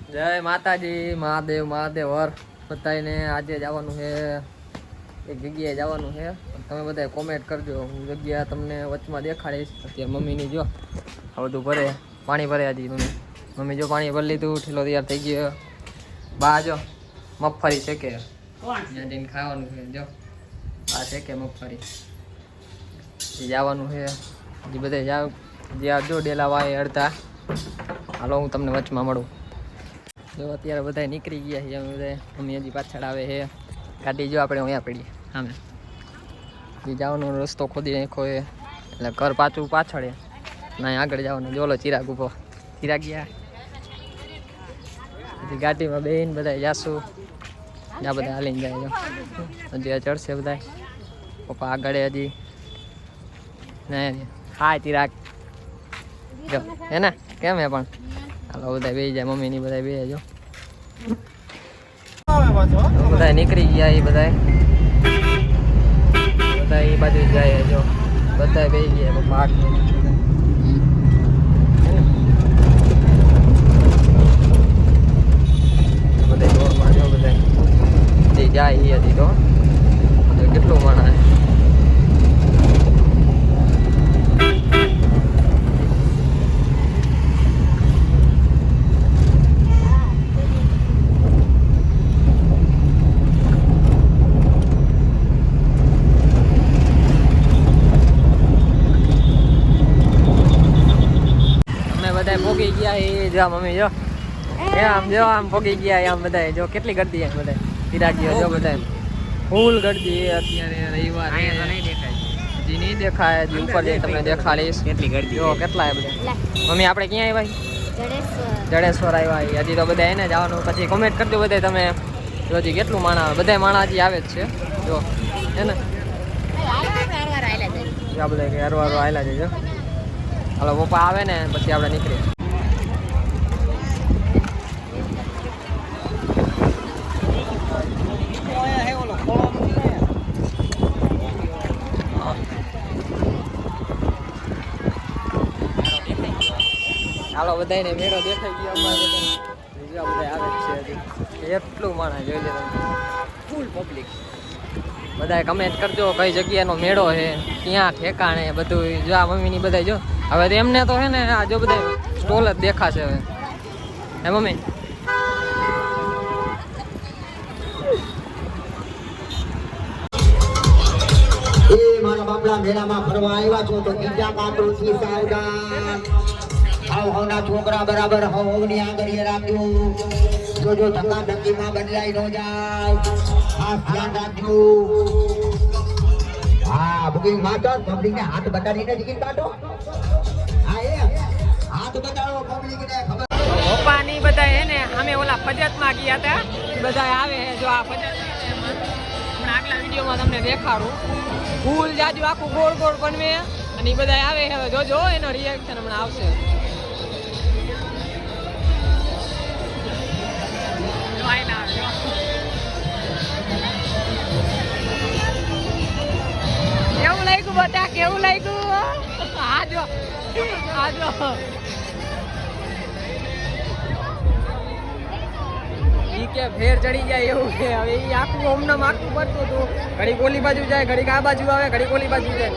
જય માતાજી, મહાદેવ મહાદેવ હર બધાને. આજે જવાનું છે એક જગ્યાએ જવાનું છે. તમે બધા કોમેન્ટ કરજો, હું જગ્યા તમને વચમાં દેખાડીશ. અત્યારે મમ્મીની જો આ બધું ભરે, પાણી ભરે. હજી મમ્મી જો પાણી ભરી લીધું, ઠેલો તૈયાર થઈ ગયો. બા જો મગફળી શેકે, ત્યાં જઈને ખાવાનું છે. જો આ શેકે મગફળી, જવાનું છે. હજી બધે જાવ જ્યાં જો ડેલા વાય અડધા. હાલો હું તમને વચમાં મળું. જો અત્યારે બધા નીકળી ગયા છે. અમે બધા મમ્મી હજી પાછળ આવે છે. ગાડી જો આપણે અહીંયા પડીએ સામે. એ જવાનો રસ્તો ખોદી નાખો એ, એટલે ઘર પાછું પાછળ ના આગળ જવાનું. જોલો ચિરાગ ઊભો, ચિરાગ ગયા. હજી ગાડીમાં બેન બધા જાશું. જ્યાં બધા હાલીને જાય. જો હજી ચડશે બધા. પપ્પા આગળ હજી ના. હાય ચિરાગ જો હે ને, કેમ હે પણ. હાલો બધા બે જાય, મમ્મીની બધા બે જો બધા નીકળી ગયા. એ બધા એ બાજુ જાય. જો બધા બે ગયા પપ્પા. બધા રોડમાં જો બધા જે જાય એ હતી તો કેટલું માણસ. પોગી ગયા એ જો મમ્મી જો આમ જો આમ પોગી ગયા આમ બધા. જો કેટલી ગરદી એમ બધા તિરાગીઓ જો બધા ફૂલ ગરદી. અત્યારે રવિવાર હજી નહીં દેખાય, હજી ઉપર જઈ તમને દેખાડીશ કેટલી ગરદી. જો કેટલા બધા. મમ્મી આપણે ક્યાં આવ્યા? જડેશ્વર આવ્યા. હજી તો બધા એને જવાનું. પછી કોમેન્ટ કરજો બધા તમે. જો હજી કેટલું માણા, બધા માણા હજી આવે જ છે. જો હે ને આ બધા કે હરવારો આવેલા છે. જો હાલો પપ્પા આવે ને પછી આપણે નીકળીએ. હાલો બધાને મેળો દેખાઈ ગયો. અમારે બીજા બધા આવે જ છે. હજી એટલું માણસ જોઈ લે તમે, ફૂલ પબ્લિક. બધા કમેન્ટ કરજો કઈ જગ્યાનો મેળો છે, ક્યાં ઠેકાણે બધું. જો આ મમ્મીની બધા જો હવે તો એમને તો હે ને આ જો બધા સ્ટોલ જ દેખાશે હવે. હે મમ્મી એ મારા બાપલા મેળામાં ફરવા આવ્યા છો તો બીજા માતૃથી સાવધાન. હાવ હોના છોકરા બરાબર હોવની આગળ રાખજો. જોજો ધક્કા ધક્કીમાં બદલાઈ ન જાય, આ ધ્યાન રાખજો. હા બુકિંગ માતો પબ્લિકને હાથ બતાડીને ટિકિટ કાઢો. હા એ હાથ બતાડો પબ્લિકને ખબર. પપ્પાની બધા હે ને અમે ઓલા ફજતમાં ગયા હતા. બધા આવે જો આ ફજત આગલા વિડીયોમાં તમને દેખાડું. ફૂલ જાજુ આખું ગોળ ગોળ બનવે અને એ બધા આવે. હવે જોજો એનો રિએક્શન હમણાં આવશે. કેવું લાગ્યું બધા, કેવું લાગ્યું? આજો આજો ઈ કે ફેર ચડી જાય એવું છે. હવે એ આખું ઓમનામ આખું પડતું હતું. ઘડીક ઓલી બાજુ જાય, ઘડીક આ બાજુ આવે, ઘડીક ઓલી બાજુ જાય.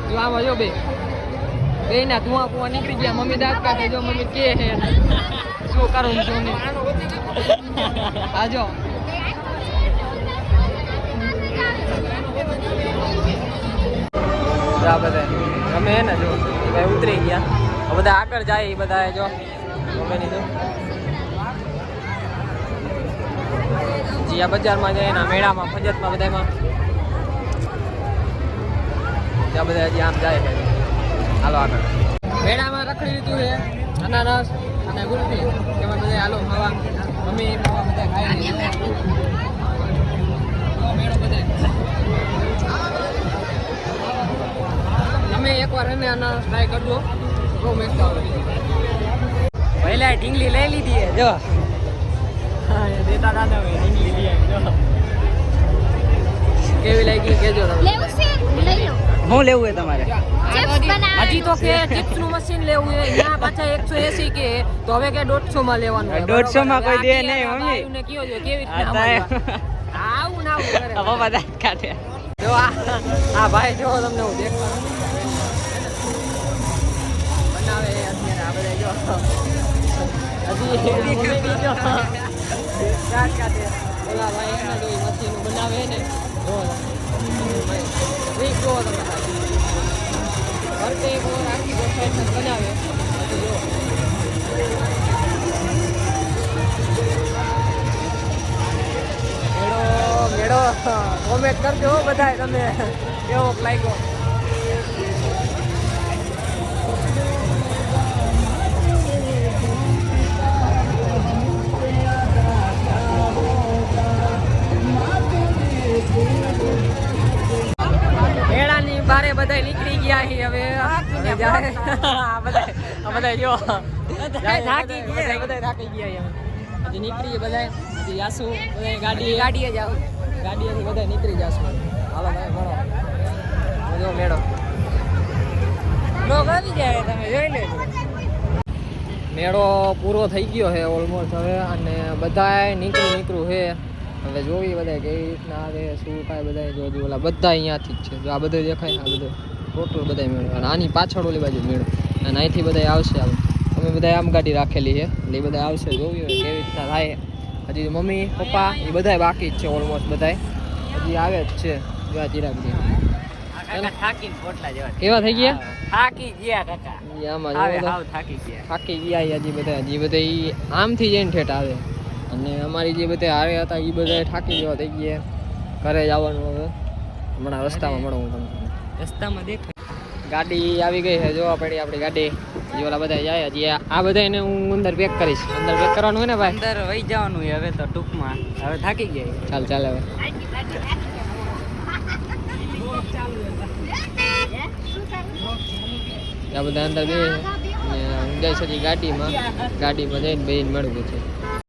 જો આમાં જો બે ના ધુઆ કુઆ નીકળી ગયા. મમ્મી દાંત કાઢે. જો મમ્મી કે છે શું કરું છું ને. આજો બધા અમે હે ને જો ભાઈ ઉતરી ગયા. બધા આગળ જાય એ બધા જો મમ્મીની જો જીયા બજારમાં જાય એના મેળામાં ફજતમાં બધામાં ત્યાં બધા હજી આમ જાય છે. હાલો આગળ મેળામાં રખડી લીધું છે. અનારસ અને ગુલફી એમાં બધા હાલો ખાવા. મમ્મી બધા ખાઈ લીધું. મેળો બધા તમે એકવાર એને અનારસ ટ્રાય કરજો, બહુ મસ્ત આવે. પહેલા ઢીંગલી લઈ લીધી જો દેતા દાદા ઢીંગલી લઈ જો કેવી લાગી કેજો તમે. લેવું છે લઈ લો. હું લેવું છે તમારે? ચિપ્સ બનાવવાનું હજી તો કે ચિપ્સ નું મશીન લેવું છે. એના પાછા 180 કે તો હવે કે 150 માં લેવાનું હોય. 150 માં કોઈ દે બરોબર. નહીં, આ મમ્મી. બાયુને કયો છો કેવી આ રીતના તાય. આવું ના આવું કરે. પપ્પા દાંત કાઢે. જો આ ભાઈ જો તમને હું દેખાડું બનાવે અત્યારે આ બધા જો હજી મમ્મી જો દાંત કાઢે. ઓલા ભાઈ એના જો મશીન બનાવે ને જો રીત જો તમે ઘરતે એક વાર આખી ગોઠવાઈ બનાવે પછી જો મેળો કોમેન્ટ કરજો બધા તમે કેવો લાગ્યો. મેળાની બારે બધા નીકળી ગયા છે હવે જાય. આ બધા જો થાકી ગયા બધા થાકી ગયા છે. હજી નીકળી બધા હજી જાસુ બધા ગાડીએ જાવ ગાડીએથી બધા નીકળી જાશું. હાલો ભાઈ ભણો જો મેળો લોક આવી જાય તમે જોઈ લેજો. મેળો પૂરો થઈ ગયો છે ઓલમોસ્ટ હવે અને બધાય નીકળ્યું છે. હવે જોવી બધા કેવી રીતના આવે શું કાંઈ બધા જોજો ઓલા બધા અહીંયાથી જ છે. જો આ બધું દેખાય આ બધું ટોટલ બધા મેળો અને આની પાછળ ઓલી બાજુ મેળો અને અહીંથી બધા આવશે. અમે બધા આમ ગાડી રાખેલી છે એટલે એ બધા આવશે જોવી હોય કેવી રીતના થાય. હજી મમ્મી પપ્પા એ બધા બાકી જ છે ઓલમોસ્ટ બધા હજી આવે જ છે. જો આ ચિરાગજી કેવા થઈ ગયા થાકી ગયા કાકા. આમાં હવે જો હાવ થાકી ગયા. થાકી ગયા હજી બધા ઈ આમથી જઈને ઠેઠ આવે અને અમારી જે બધા આવે હતા એ બધા થાકી જેવા થઈ ગયા. ઘરે જવાનું હવે હમણાં રસ્તામાં મળું હું તમને. રસ્તામાં દેખાય. ગાડી આવી ગઈ છે જોવા પડી આપણી ગાડી. હજી ઓલા બધા જાય હજી આ બધાને હું અંદર પેક કરીશ. અંદર પેક કરવાનું હોય ને ભાઈ. અંદર વહી જવાનું હોય હવે તો ટૂંકમાં. હવે થાકી ગયા. ચાલ હવે આ બધા અંદર બે ને હું જઈશ હજી ગાડીમાં જઈને બેન મળવું છે.